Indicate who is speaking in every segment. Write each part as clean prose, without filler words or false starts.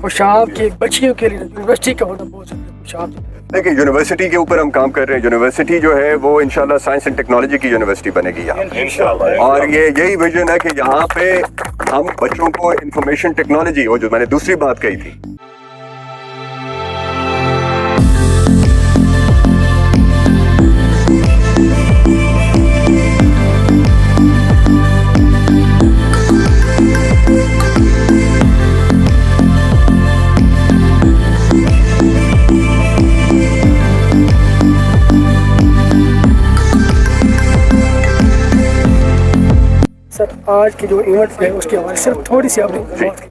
Speaker 1: खुशाब की बच्चियों के लिए यूनिवर्सिटी का होना बहुत ज़रूरी है। खुशाब
Speaker 2: देखिए, यूनिवर्सिटी के ऊपर हम काम कर रहे हैं। यूनिवर्सिटी जो है वो इंशाल्लाह साइंस एंड टेक्नोलॉजी की यूनिवर्सिटी बनेगी यहाँ, इंशाल्लाह। और ये यही विजन है कि यहाँ पे हम बच्चों को इंफॉर्मेशन टेक्नोलॉजी, वो जो मैंने दूसरी बात कही थी,
Speaker 1: सर आज के जो इवेंट है उसके हवाले से थोड़ी सी आपने बात की।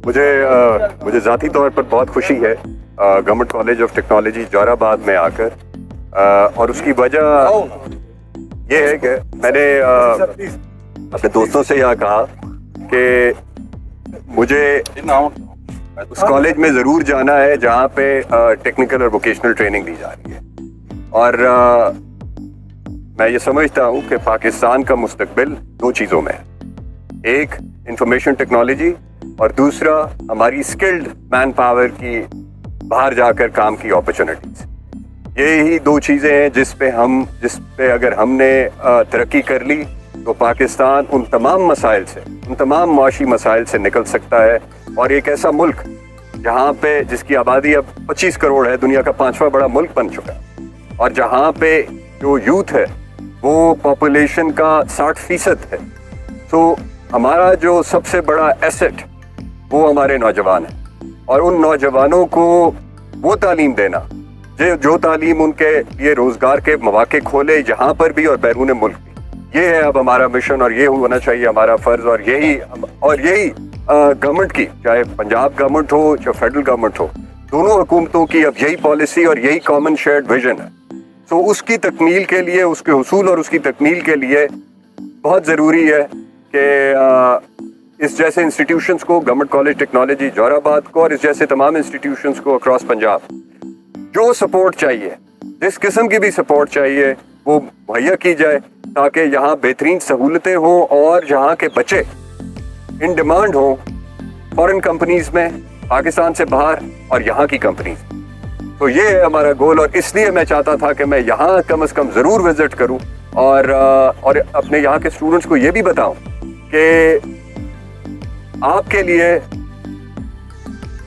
Speaker 2: मुझे ज़ाती तौर पर बहुत खुशी है गवर्नमेंट कॉलेज ऑफ टेक्नोलॉजी जोराबाद में आकर, और उसकी वजह ये है कि मैंने अपने दोस्तों से यह कहा कि मुझे उस कॉलेज में ज़रूर जाना है जहाँ पे टेक्निकल और वोकेशनल ट्रेनिंग दी जा रही है। और मैं ये समझता हूँ कि पाकिस्तान का मुस्तकबिल दो चीज़ों में है, एक इंफॉर्मेशन टेक्नोलॉजी और दूसरा हमारी स्किल्ड मैन पावर की बाहर जाकर काम की अपॉर्चुनिटीज़। यही दो चीज़ें हैं जिस पे अगर हमने तरक्की कर ली तो पाकिस्तान उन तमाम मसाइल से, उन तमाम माशी मसाइल से निकल सकता है। और एक ऐसा मुल्क जहाँ पे जिसकी आबादी अब 25 करोड़ है, दुनिया का 5वां बड़ा मुल्क बन चुका है, और जहाँ पे जो यूथ है वो पॉपुलेशन का 60% है। तो हमारा जो सबसे बड़ा एसेट वो हमारे नौजवान हैं, और उन नौजवानों को वो तालीम देना जो तालीम उनके लिए रोज़गार के मौके खोले, यहाँ पर भी और बैरून मुल्क भी। ये है अब हमारा मिशन, और ये होना चाहिए हमारा फ़र्ज़। और यही गवर्नमेंट की, चाहे पंजाब गवर्नमेंट हो चाहे फेडरल गवर्नमेंट हो, दोनों हुकूमतों की अब यही पॉलिसी और यही कॉमन शेयर्ड विजन है। तो उसकी तकमील के लिए, उसके हुसूल और उसकी तकमील के लिए बहुत ज़रूरी है कि इस जैसे इंस्टीट्यूशंस को, गवर्नमेंट कॉलेज टेक्नोलॉजी जोराबाद को और इस जैसे तमाम इंस्टीट्यूशंस को अक्रॉस पंजाब जो सपोर्ट चाहिए, जिस किस्म की भी सपोर्ट चाहिए, वो मुहैया की जाए, ताकि यहाँ बेहतरीन सहूलतें हों और यहाँ के बच्चे इन डिमांड हों फॉरेन कंपनीज़ में, पाकिस्तान से बाहर और यहाँ की कंपनीज़। तो ये है हमारा गोल, और इसलिए मैं चाहता था कि मैं यहाँ कम से कम ज़रूर विज़िट करूँ और अपने यहाँ के स्टूडेंट्स को ये भी बताऊँ कि आपके लिए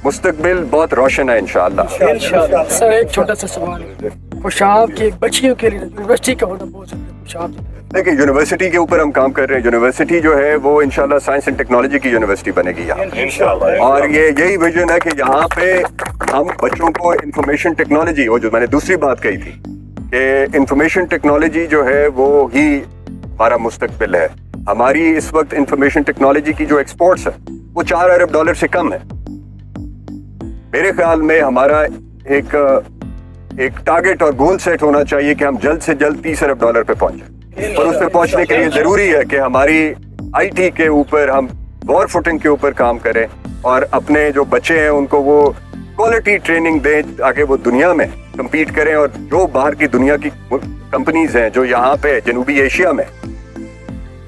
Speaker 2: मुस्तकबिल बहुत रोशन है इंशाअल्लाह।
Speaker 1: सर एक छोटा सा सवाल है, खुशाब की बच्चियों के लिए यूनिवर्सिटी का होना बहुत ज़रूरी है। खुशाब
Speaker 2: देखिए, यूनिवर्सिटी के ऊपर हम काम कर रहे हैं। यूनिवर्सिटी जो है वो इंशाल्लाह साइंस एंड टेक्नोलॉजी की यूनिवर्सिटी बनेगी यहाँ, इंशाल्लाह। और ये यही विजन है कि यहाँ पे हम बच्चों को इंफॉर्मेशन टेक्नोलॉजी, वो जो मैंने दूसरी बात कही थी कि इंफॉर्मेशन टेक्नोलॉजी जो है वो ही हमारा मुस्तकबिल है। हमारी इस वक्त इंफॉर्मेशन टेक्नोलॉजी की जो एक्सपोर्ट्स है वो $4 अरब से कम है। मेरे ख्याल में हमारा एक टारगेट और गोल सेट होना चाहिए कि हम जल्द से जल्द $30 अरब पे पहुंचे। और उस पे पहुंचने के लिए जरूरी है कि हमारी आईटी के ऊपर हम वॉर फुटिंग के ऊपर काम करें और अपने जो बच्चे हैं उनको वो क्वालिटी ट्रेनिंग दें ताकि वो दुनिया में कम्पीट करें। और जो बाहर की दुनिया की कंपनीज हैं जो यहाँ पे जनूबी एशिया में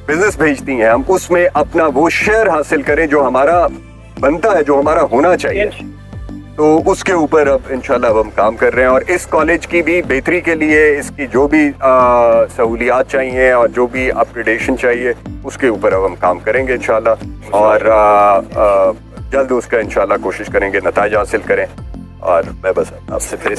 Speaker 2: बिजनेस भेजती हैं, हम उसमें अपना वो शेयर हासिल करें जो हमारा बनता है, जो हमारा होना चाहिए। तो उसके ऊपर अब इंशाल्लाह हम काम कर रहे हैं। और इस कॉलेज की भी बेहतरी के लिए इसकी जो भी सहूलियात चाहिए और जो भी अपग्रेडेशन चाहिए उसके ऊपर अब हम काम करेंगे इंशाल्लाह। और जल्द उसका इंशाल्लाह कोशिश करेंगे नताइज हासिल करें। और मैं बस आपसे फिर